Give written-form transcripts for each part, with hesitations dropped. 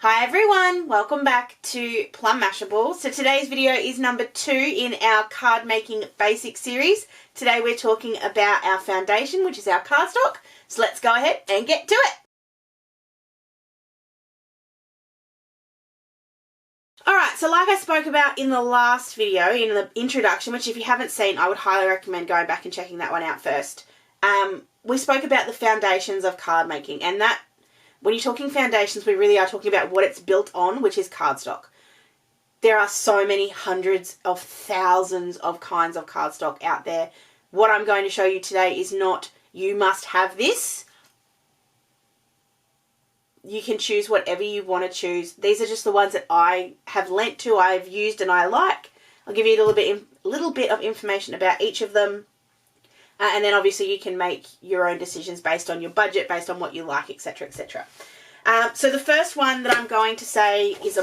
Hi everyone, welcome back to Plum Mashable. So today's video is number 2 in our card making basic series. Today we're talking about our foundation, which is our cardstock. So let's go ahead and get to it. Alright, so like I spoke about in the last video, in the introduction, which if you haven't seen, I would highly recommend going back and checking that one out first. We spoke about the foundations of card making, and that when you're talking foundations, we really are talking about what it's built on, which is cardstock. There are so many hundreds of thousands of kinds of cardstock out there. What I'm going to show you today is not, you must have this. You can choose whatever you want to choose. These are just the ones that I have lent to, I've used, and I like. I'll give you a little bit of information about each of them. And then obviously you can make your own decisions based on your budget, based on what you like, etc, etc. So the first one that I'm going to say is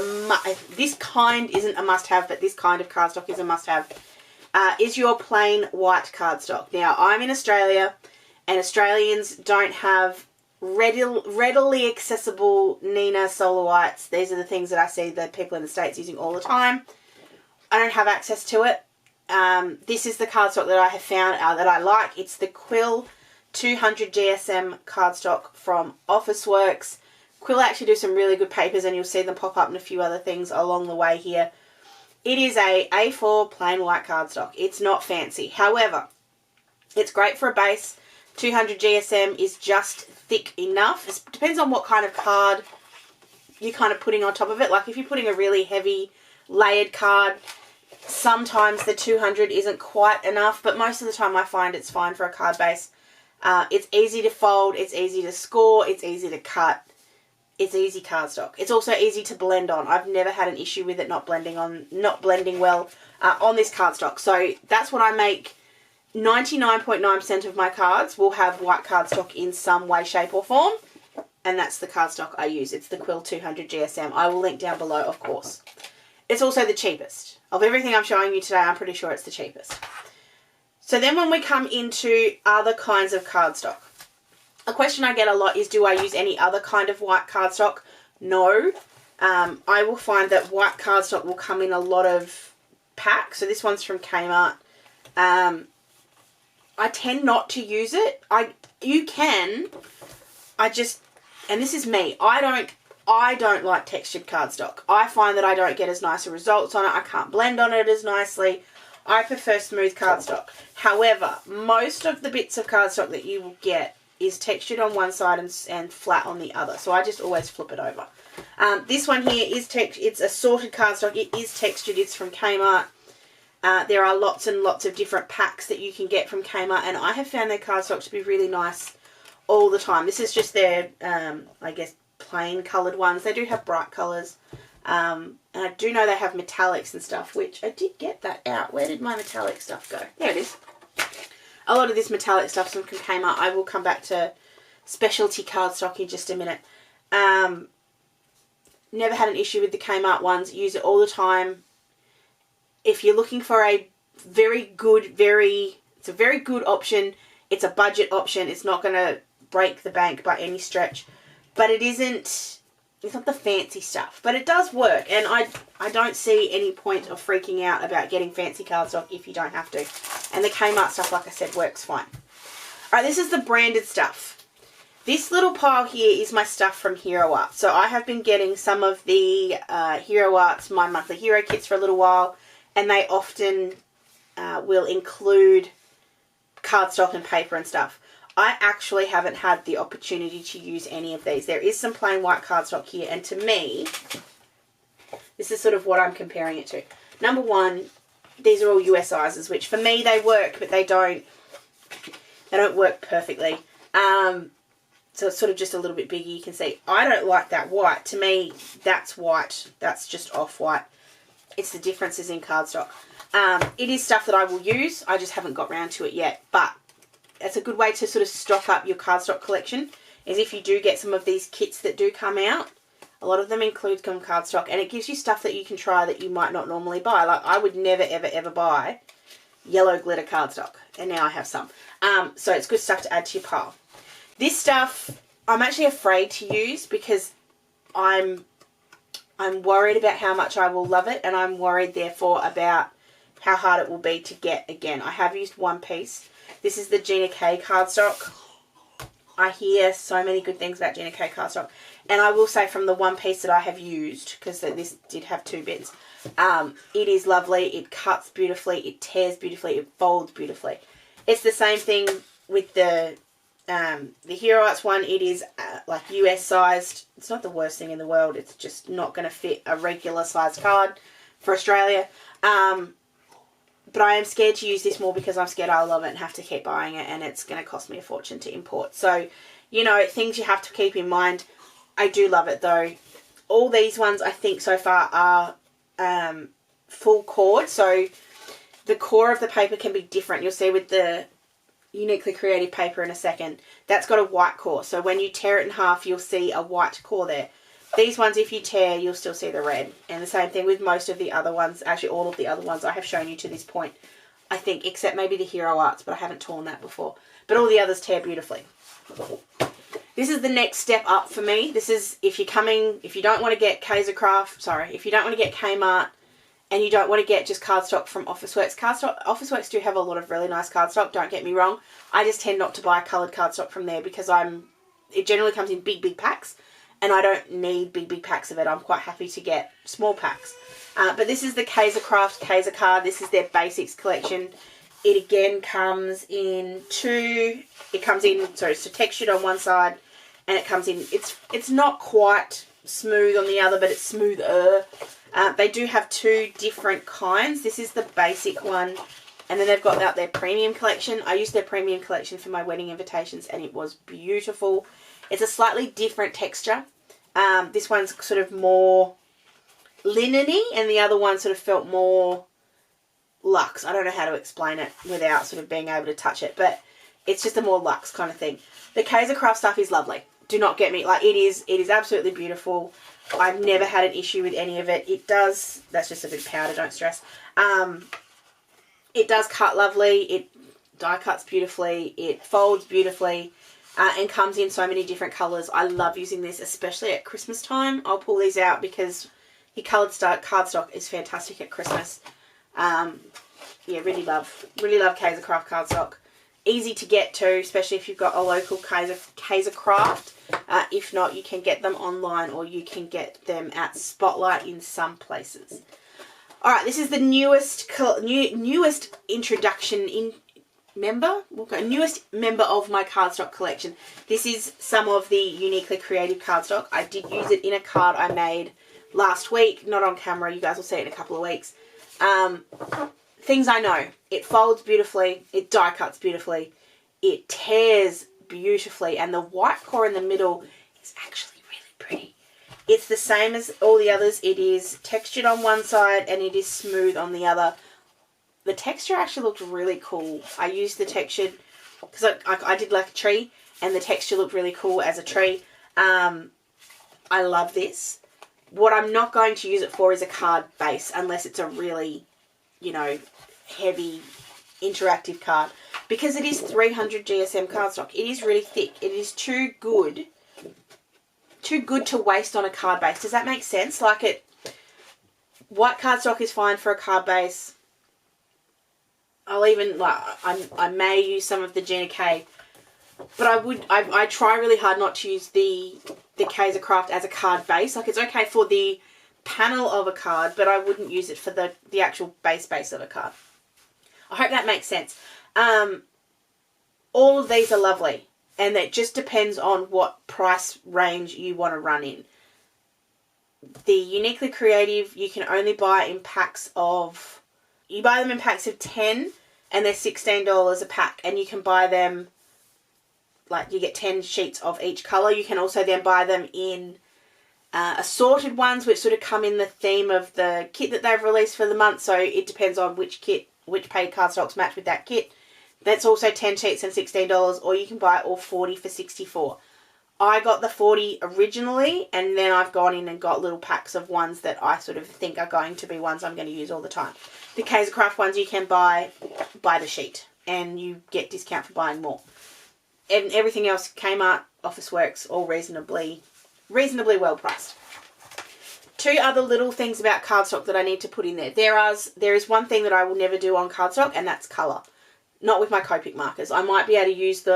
this kind isn't a must-have, but this kind of cardstock is a must-have, is your plain white cardstock. Now, I'm in Australia, and Australians don't have readily accessible Nina Solar Whites. These are the things that I see the people in the States using all the time. I don't have access to it. This is the cardstock that I have found that I like. It's the Quill 200 GSM cardstock from Officeworks. Quill actually do some really good papers, and you'll see them pop up in a few other things along the way here. It is a A4 plain white cardstock. It's not fancy. However, it's great for a base. 200 GSM is just thick enough. It depends on what kind of card you're kind of putting on top of it. Like if you're putting a really heavy layered card, sometimes the 200 isn't quite enough, but most of the time I find it's fine for a card base. It's easy to fold, it's easy to score, it's easy to cut. It's easy cardstock. It's also easy to blend on. I've never had an issue with it not blending well on this cardstock. So that's what I make. 99.9% of my cards will have white cardstock in some way, shape or form, and that's the cardstock I use. It's the Quill 200 GSM. I will link down below, of course. It's also the cheapest. Of everything I'm showing you today, I'm pretty sure it's the cheapest. So then when we come into other kinds of cardstock, a question I get a lot is, do I use any other kind of white cardstock? No. I will find that white cardstock will come in a lot of packs. So this one's from Kmart. I tend not to use it. You can. And this is me. I don't like textured cardstock. I find that I don't get as nice results on it. I can't blend on it as nicely. I prefer smooth cardstock. However, most of the bits of cardstock that you will get is textured on one side and flat on the other. So I just always flip it over. This one here is it's Assorted cardstock. It is textured. It's from Kmart. There are lots and lots of different packs that you can get from Kmart, and I have found their cardstock to be really nice all the time. This is just their, I guess, plain coloured ones. They do have bright colours, and I do know they have metallics and stuff, which I did get that out. Where did my metallic stuff go? There it is. A lot of this metallic stuff from Kmart. I will come back to specialty cardstock in just a minute. Never had an issue with the Kmart ones. Use it all the time. If you're looking for a very good, it's a very good option. It's a budget option. It's not going to break the bank by any stretch. But it's not the fancy stuff. But it does work. And I don't see any point of freaking out about getting fancy cardstock if you don't have to. And the Kmart stuff, like I said, works fine. Alright, this is the branded stuff. This little pile here is my stuff from Hero Art. So I have been getting some of the Hero Arts, my monthly hero kits for a little while. And they often will include cardstock and paper and stuff. I actually haven't had the opportunity to use any of these. There is some plain white cardstock here, and to me, this is sort of what I'm comparing it to. Number one, these are all US sizes, which for me they work, but they don't work perfectly. So it's sort of just a little bit bigger. You can see I don't like that white. To me, that's white. That's just off-white. It's the differences in cardstock. It is stuff that I will use. I just haven't got round to it yet, but it's a good way to sort of stock up your cardstock collection, is if you do get some of these kits that do come out. A lot of them include some cardstock, and it gives you stuff that you can try that you might not normally buy. Like I would never, ever, ever buy yellow glitter cardstock, and now I have some. So it's good stuff to add to your pile. This stuff I'm actually afraid to use because I'm I'm worried about how much I will love it, and I'm worried therefore about how hard it will be to get again. I have used one piece. This is the Gina K Cardstock. I hear so many good things about Gina K Cardstock. And I will say from the one piece that I have used, because this did have 2 bits, it is lovely. It cuts beautifully. It tears beautifully. It folds beautifully. It's the same thing with the Hero Arts one. It is like US sized. It's not the worst thing in the world. It's just not going to fit a regular sized card for Australia. But I am scared to use this more because I'm scared I'll love it and have to keep buying it, and it's going to cost me a fortune to import. So, you know, things you have to keep in mind. I do love it though. All these ones I think so far are full cord. So the core of the paper can be different. You'll see with the Uniquely Creative paper in a second. That's got a white core. So when you tear it in half, you'll see a white core there. These ones, if you tear, you'll still see the red. And the same thing with most of the other ones. Actually, all of the other ones I have shown you to this point, I think, except maybe the Hero Arts, but I haven't torn that before. But all the others tear beautifully. This is the next step up for me. This is if you don't want to get if you don't want to get Kmart, and you don't want to get just cardstock from Officeworks. Officeworks do have a lot of really nice cardstock, don't get me wrong. I just tend not to buy coloured cardstock from there because it generally comes in big packs. And I don't need big packs of it. I'm quite happy to get small packs. But this is the Kaisercraft Card. This is their basics collection. It again comes in it's textured on one side, and it comes in, it's not quite smooth on the other, but it's smoother. They do have 2 different kinds. This is the basic one, and then they've got out their premium collection. I used their premium collection for my wedding invitations, and it was beautiful. It's a slightly different texture. This one's sort of more linen-y, and the other one sort of felt more luxe. I don't know how to explain it without sort of being able to touch it, but it's just a more luxe kind of thing. The Casecraft stuff is lovely. Do not get me, like, it is absolutely beautiful. I've never had an issue with any of it. That's just a bit of powder, don't stress. It does cut lovely. It die cuts beautifully. It folds beautifully. And comes in so many different colours. I love using this, especially at Christmas time. I'll pull these out because your cardstock is fantastic at Christmas. Yeah, really love Kaisercraft cardstock. Easy to get to, especially if you've got a local Kaisercraft. If not, you can get them online, or you can get them at Spotlight in some places. All right, this is the newest newest member of my cardstock collection. This is some of the Uniquely Creative cardstock. I did use it in a card I made last week, not on camera. You guys will see it in a couple of weeks. Things I know. It folds beautifully. It die cuts beautifully. It tears beautifully. And the white core in the middle is actually really pretty. It's the same as all the others. It is textured on one side and it is smooth on the other. The texture actually looked really cool. I used the textured because I did like a tree, and the texture looked really cool as a tree. I love this. What I'm not going to use it for is a card base, unless it's a really, heavy interactive card, because it is 300 GSM cardstock. It is really thick. It is too good to waste on a card base. Does that make sense? White cardstock is fine for a card base. I may use some of the Gina K, but I try really hard not to use the Kaisercraft as a card base. Like, it's okay for the panel of a card, but I wouldn't use it for the actual base of a card. I hope that makes sense. All of these are lovely, and it just depends on what price range you want to run in. The Uniquely Creative, you can only buy in packs of... You buy them in packs of 10, and they're $16 a pack, and you can buy them, you get 10 sheets of each colour. You can also then buy them in assorted ones, which sort of come in the theme of the kit that they've released for the month, so it depends on which paid cardstocks match with that kit. That's also 10 sheets and $16, or you can buy all 40 for $64. I got the 40 originally, and then I've gone in and got little packs of ones that I sort of think are going to be ones I'm going to use all the time. The Casecraft ones you can buy by the sheet, and you get discount for buying more. And everything else, Kmart, Officeworks, all reasonably well priced. two other little things about cardstock that I need to put in there. There is one thing that I will never do on cardstock, and that's colour. Not with my Copic markers. I might be able to use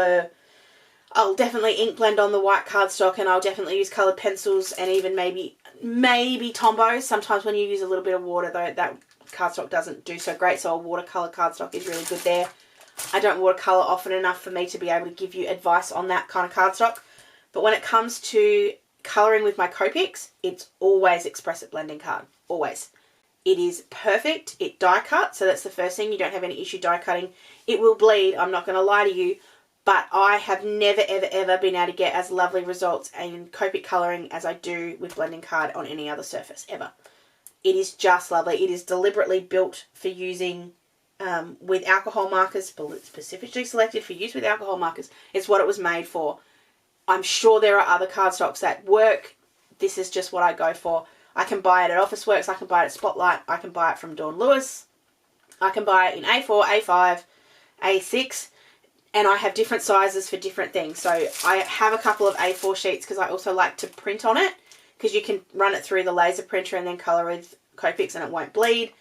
I'll definitely ink blend on the white cardstock, and I'll definitely use coloured pencils, and even maybe Tombos. Sometimes when you use a little bit of water, though, that cardstock doesn't do so great, so a watercolour cardstock is really good there. I don't watercolour often enough for me to be able to give you advice on that kind of cardstock. But when it comes to colouring with my Copics, it's always Express It blending card. Always. It is perfect. It die cut, so that's the first thing. You don't have any issue die cutting. It will bleed, I'm not going to lie to you, but I have never, ever, ever been able to get as lovely results in Copic colouring as I do with blending card on any other surface, ever. It is just lovely. It is deliberately built for using with alcohol markers, specifically selected for use with alcohol markers. It's what it was made for. I'm sure there are other cardstocks that work. This is just what I go for. I can buy it at Officeworks, I can buy it at Spotlight, I can buy it from Dawn Lewis, I can buy it in A4, A5, A6, and I have different sizes for different things. So I have a couple of A4 sheets because I also like to print on it, because you can run it through the laser printer and then colour with Copics and it won't bleed.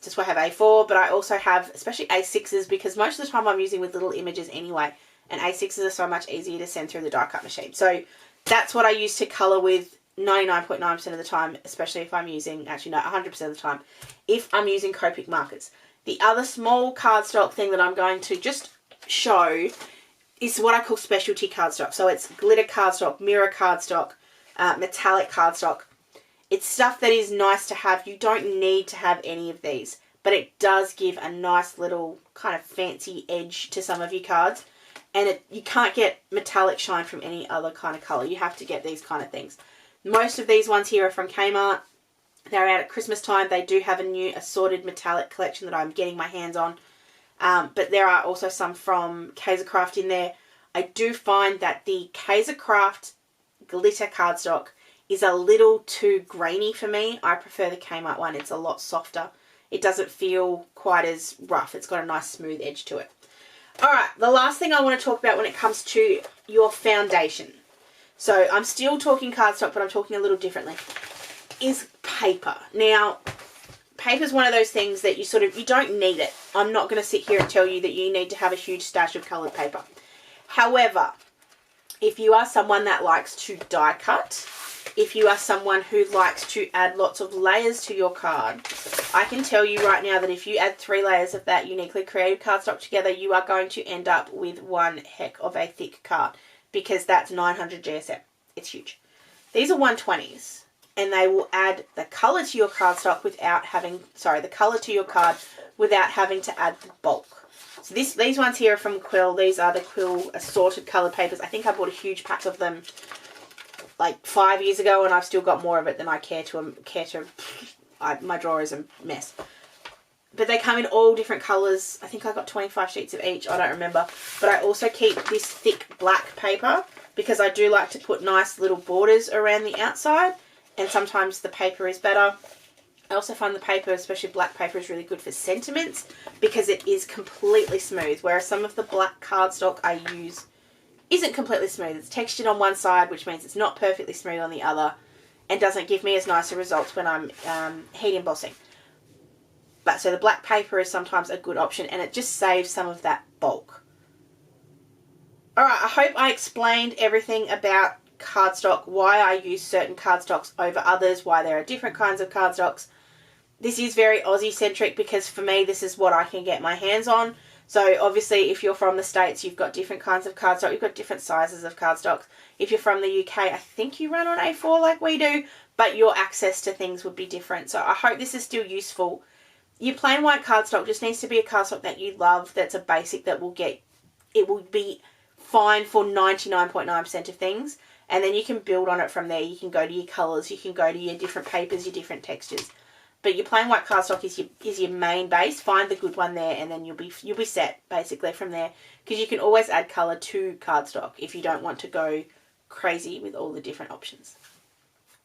Just why I have A4, but I also have especially A6s, because most of the time I'm using with little images anyway, and A6s are so much easier to send through the die cut machine. So that's what I use to colour with 99.9% of the time, especially if I'm using, actually no, 100% of the time, if I'm using Copic markers. The other small cardstock thing that I'm going to just show is what I call specialty cardstock. So it's glitter cardstock, mirror cardstock, metallic cardstock. It's stuff that is nice to have. You don't need to have any of these, but it does give a nice little kind of fancy edge to some of your cards. And you can't get metallic shine from any other kind of colour. You have to get these kind of things. Most of these ones here are from Kmart. They're out at Christmas time. They do have a new assorted metallic collection that I'm getting my hands on. But there are also some from Casecraft in there. I do find that the Kaisercraft glitter cardstock is a little too grainy for me. I prefer the Kmart one. It's a lot softer. It doesn't feel quite as rough. It's got a nice smooth edge to it. Alright, the last thing I want to talk about when it comes to your foundation. So I'm still talking cardstock, but I'm talking a little differently, is paper. Now, paper is one of those things that you don't need it. I'm not going to sit here and tell you that you need to have a huge stash of coloured paper. However, if you are someone that likes to die cut, if you are someone who likes to add lots of layers to your card, I can tell you right now that if you add 3 layers of that uniquely creative cardstock together, you are going to end up with one heck of a thick card, because that's 900 GSM. It's huge. These are 120s, and they will add the colour to your cardstock without having, the colour to your card without having to add the bulk. So these ones here are from Quill. These are the Quill assorted coloured papers. I think I bought a huge pack of them like 5 years ago, and I've still got more of it than I care to. My drawer is a mess. But they come in all different colours. I think I got 25 sheets of each. I don't remember. But I also keep this thick black paper because I do like to put nice little borders around the outside. And sometimes the paper is better. I also find the paper, especially black paper, is really good for sentiments because it is completely smooth. Whereas some of the black cardstock I use isn't completely smooth. It's textured on one side, which means it's not perfectly smooth on the other, and doesn't give me as nice a results when I'm heat embossing. But so the black paper is sometimes a good option, and it just saves some of that bulk. Alright, I hope I explained everything about cardstock, why I use certain cardstocks over others, why there are different kinds of cardstocks. This is very Aussie centric because for me this is what I can get my hands on. So obviously if you're from the States, you've got different kinds of cardstock, you've got different sizes of cardstocks. If you're from the UK, I think you run on A4 like we do, but your access to things would be different. So I hope this is still useful. Your plain white cardstock just needs to be a cardstock that you love, that's a basic, that will be fine for 99.9% of things. And then you can build on it from there. You can go to your colours, you can go to your different papers, your different textures. But your plain white cardstock is your main base. Find the good one there, and then you'll be set basically from there. Because you can always add colour to cardstock if you don't want to go crazy with all the different options.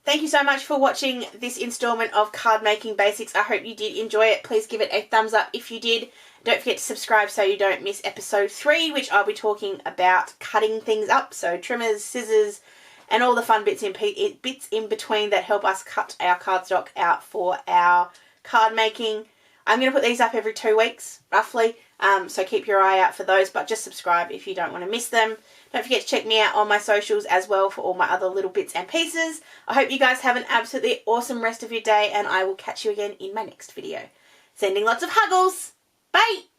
Thank you so much for watching this installment of Card Making Basics. I hope you did enjoy it. Please give it a thumbs up if you did. Don't forget to subscribe so you don't miss episode 3, which I'll be talking about cutting things up. So trimmers, scissors, and all the fun bits in between that help us cut our cardstock out for our card making. I'm going to put these up every 2 weeks, roughly, so keep your eye out for those, but just subscribe if you don't want to miss them. Don't forget to check me out on my socials as well for all my other little bits and pieces. I hope you guys have an absolutely awesome rest of your day, and I will catch you again in my next video. Sending lots of huggles. Bye!